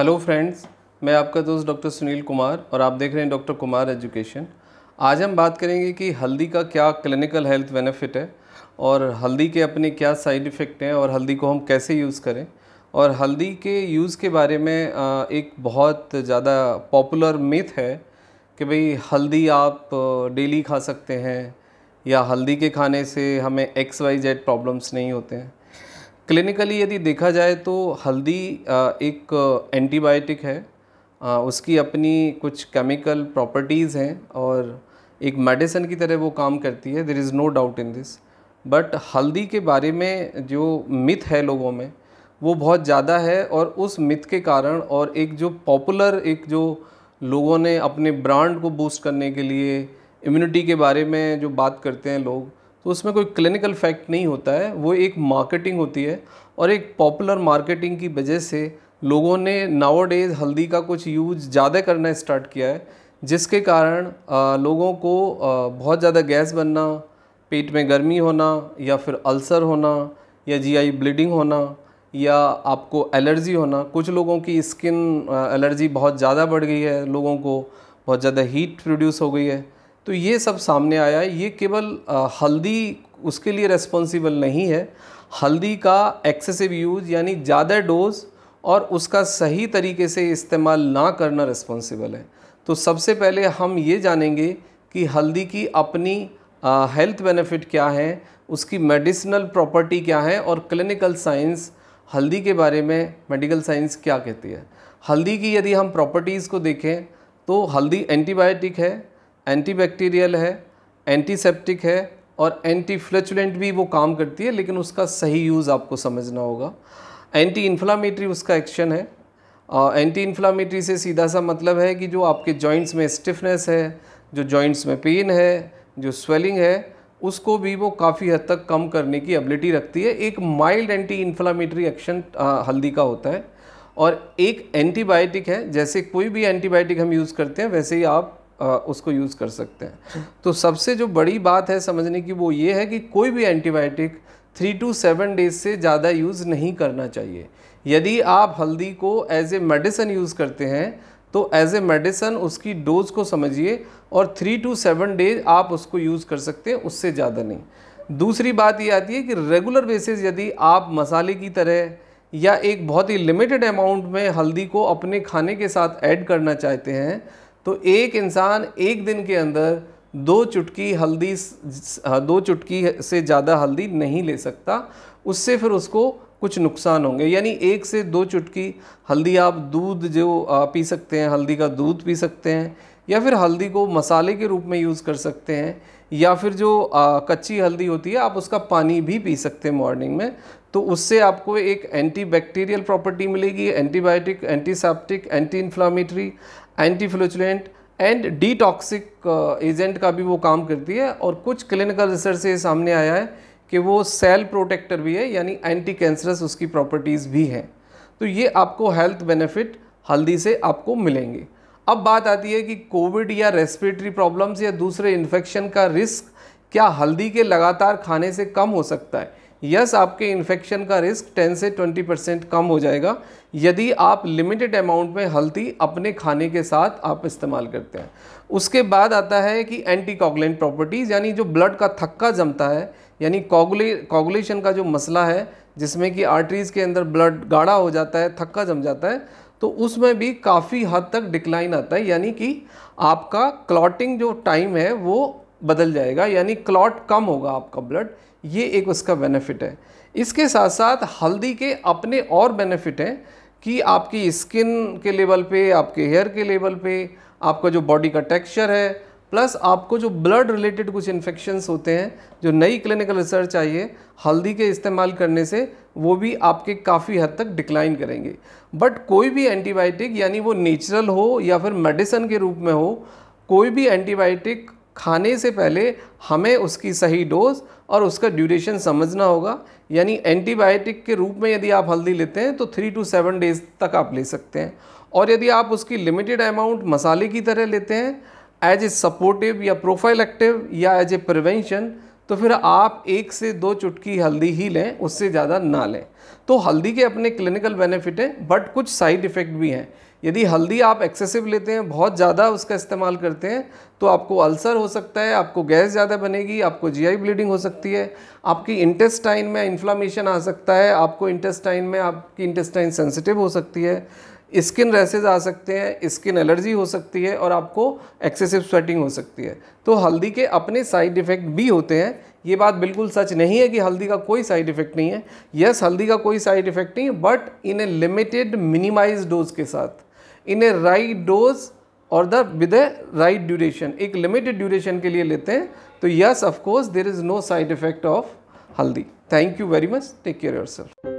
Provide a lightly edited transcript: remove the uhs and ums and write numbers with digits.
Hello friends, मैं आपका दोस्त डॉक्टर सुनील कुमार और आप देख रहे हैं डॉक्टर कुमार एजुकेशन। आज हम बात करेंगे कि हल्दी का क्या क्लिनिकल हेल्थ बेनिफिट है और हल्दी के अपने क्या साइड इफ़ेक्ट हैं और हल्दी को हम कैसे यूज़ करें। और हल्दी के यूज़ के बारे में एक बहुत ज़्यादा पॉपुलर मिथ है कि भाई हल्दी आप डेली खा सकते हैं या हल्दी के खाने से हमें XYZ प्रॉब्लम्स नहीं होते हैं। क्लिनिकली यदि देखा जाए तो हल्दी एक एंटीबायोटिक है। उसकी अपनी कुछ केमिकल प्रॉपर्टीज़ हैं और एक मेडिसिन की तरह वो काम करती है। There is no doubt in this. But हल्दी के बारे में जो मिथ है लोगों में वो बहुत ज़्यादा है और उस मिथ के कारण और एक जो पॉपुलर एक जो लोगों ने अपने ब्रांड को बूस्ट करने के लिए इम्यूनिटी के बारे में जो बात करते हैं लोग, तो उसमें कोई क्लिनिकल फैक्ट नहीं होता है। वो एक मार्केटिंग होती है और एक पॉपुलर मार्केटिंग की वजह से लोगों ने नाउअडेज हल्दी का कुछ यूज ज़्यादा करना स्टार्ट किया है, जिसके कारण लोगों को बहुत ज़्यादा गैस बनना, पेट में गर्मी होना या फिर अल्सर होना या GI ब्लीडिंग होना या आपको एलर्जी होना। कुछ लोगों की स्किन एलर्जी बहुत ज़्यादा बढ़ गई है, लोगों को बहुत ज़्यादा हीट प्रोड्यूस हो गई है। तो ये सब सामने आया है। ये केवल हल्दी उसके लिए रिस्पॉन्सिबल नहीं है। हल्दी का एक्सेसिव यूज़ यानी ज़्यादा डोज और उसका सही तरीके से इस्तेमाल ना करना रिस्पॉन्सिबल है। तो सबसे पहले हम ये जानेंगे कि हल्दी की अपनी हेल्थ बेनिफिट क्या है, उसकी मेडिसिनल प्रॉपर्टी क्या है और क्लिनिकल साइंस हल्दी के बारे में मेडिकल साइंस क्या कहती है। हल्दी की यदि हम प्रॉपर्टीज़ को देखें तो हल्दी एंटीबायोटिक है, एंटीबैक्टीरियल है, एंटीसेप्टिक है और एंटी फ्लैचुलेंट भी वो काम करती है, लेकिन उसका सही यूज़ आपको समझना होगा। एंटी इन्फ्लामेटरी उसका एक्शन है। एंटी इन्फ्लामेटरी से सीधा सा मतलब है कि जो आपके जॉइंट्स में स्टिफनेस है, जो जॉइंट्स में पेन है, जो स्वेलिंग है, उसको भी वो काफ़ी हद तक कम करने की एबिलिटी रखती है। एक माइल्ड एंटी इन्फ्लामेटरी एक्शन हल्दी का होता है। और एक एंटीबायोटिक है, जैसे कोई भी एंटीबायोटिक हम यूज़ करते हैं वैसे ही आप उसको यूज़ कर सकते हैं। तो सबसे जो बड़ी बात है समझने की वो ये है कि कोई भी एंटीबायोटिक 3 to 7 डेज से ज़्यादा यूज़ नहीं करना चाहिए। यदि आप हल्दी को एज ए मेडिसिन यूज़ करते हैं तो एज ए मेडिसिन उसकी डोज को समझिए और 3 to 7 डेज आप उसको यूज़ कर सकते हैं, उससे ज़्यादा नहीं। दूसरी बात ये आती है कि रेगुलर बेसिस यदि आप मसाले की तरह या एक बहुत ही लिमिटेड अमाउंट में हल्दी को अपने खाने के साथ ऐड करना चाहते हैं तो एक इंसान एक दिन के अंदर 2 चुटकी से ज़्यादा हल्दी नहीं ले सकता। उससे फिर उसको कुछ नुकसान होंगे। यानी 1 से 2 चुटकी हल्दी आप दूध जो पी सकते हैं, हल्दी का दूध पी सकते हैं या फिर हल्दी को मसाले के रूप में यूज़ कर सकते हैं या फिर जो कच्ची हल्दी होती है आप उसका पानी भी पी सकते हैं मॉर्निंग में। तो उससे आपको एक एंटीबैक्टीरियल प्रॉपर्टी मिलेगी, antibiotic, antiseptic, anti inflammatory, anti flatulent and detoxic agent का भी वो काम करती है। और कुछ क्लिनिकल रिसर्च से सामने आया है कि वो सेल प्रोटेक्टर भी है, यानी एंटी कैंसरस उसकी प्रॉपर्टीज़ भी हैं। तो ये आपको हेल्थ बेनिफिट हल्दी से आपको मिलेंगे। अब बात आती है कि कोविड या रेस्पिरेटरी प्रॉब्लम्स या दूसरे इन्फेक्शन का रिस्क क्या हल्दी के लगातार खाने से कम हो सकता है? यस, आपके इन्फेक्शन का रिस्क 10 से 20% कम हो जाएगा यदि आप लिमिटेड अमाउंट में हल्दी अपने खाने के साथ आप इस्तेमाल करते हैं। उसके बाद आता है कि एंटी कोगुलेंट प्रॉपर्टीज़, यानी जो ब्लड का थक्का जमता है, यानी कोगुलेशन का जो मसला है जिसमें कि आर्टरीज़ के अंदर ब्लड गाढ़ा हो जाता है, थक्का जम जाता है, तो उसमें भी काफ़ी हद तक डिक्लाइन आता है। यानी कि आपका क्लॉटिंग जो टाइम है वो बदल जाएगा, यानी क्लॉट कम होगा आपका ब्लड। ये एक उसका बेनिफिट है। इसके साथ साथ हल्दी के अपने और बेनिफिट हैं कि आपकी स्किन के लेवल पे, आपके हेयर के लेवल पे, आपका जो बॉडी का टेक्सचर है, प्लस आपको जो ब्लड रिलेटेड कुछ इन्फेक्शंस होते हैं जो नई क्लिनिकल रिसर्च आई है हल्दी के इस्तेमाल करने से, वो भी आपके काफ़ी हद तक डिक्लाइन करेंगे। बट कोई भी एंटीबायोटिक, यानी वो नेचुरल हो या फिर मेडिसिन के रूप में हो, कोई भी एंटीबायोटिक खाने से पहले हमें उसकी सही डोज और उसका ड्यूरेशन समझना होगा। यानी एंटीबायोटिक के रूप में यदि आप हल्दी लेते हैं तो 3 to 7 डेज तक आप ले सकते हैं, और यदि आप उसकी लिमिटेड अमाउंट मसाले की तरह लेते हैं एज ए सपोर्टिव या प्रोफाइलेक्टिव या एज ए प्रिवेंशन, तो फिर आप 1 से 2 चुटकी हल्दी ही लें, उससे ज़्यादा ना लें। तो हल्दी के अपने क्लिनिकल बेनिफिट हैं, बट कुछ साइड इफ़ेक्ट भी हैं। यदि हल्दी आप एक्सेसिव लेते हैं, बहुत ज़्यादा उसका इस्तेमाल करते हैं, तो आपको अल्सर हो सकता है, आपको गैस ज़्यादा बनेगी, आपको जीआई ब्लीडिंग हो सकती है, आपकी इंटेस्टाइन में इन्फ्लामेशन आ सकता है, आपकी इंटेस्टाइन सेंसिटिव हो सकती है, स्किन रैसेज आ सकते हैं, स्किन एलर्जी हो सकती है और आपको एक्सेसिव स्वेटिंग हो सकती है। तो हल्दी के अपने साइड इफ़ेक्ट भी होते हैं। ये बात बिल्कुल सच नहीं है कि हल्दी का कोई साइड इफ़ेक्ट नहीं है। यस, हल्दी का कोई साइड इफ़ेक्ट नहीं है, but in a limited minimize dose के साथ, इन ए राइट डोज और विद ए राइट ड्यूरेशन, एक लिमिटेड ड्यूरेशन के लिए लेते हैं तो yes of course there is no side effect of haldi. Thank you very much, take care yourself.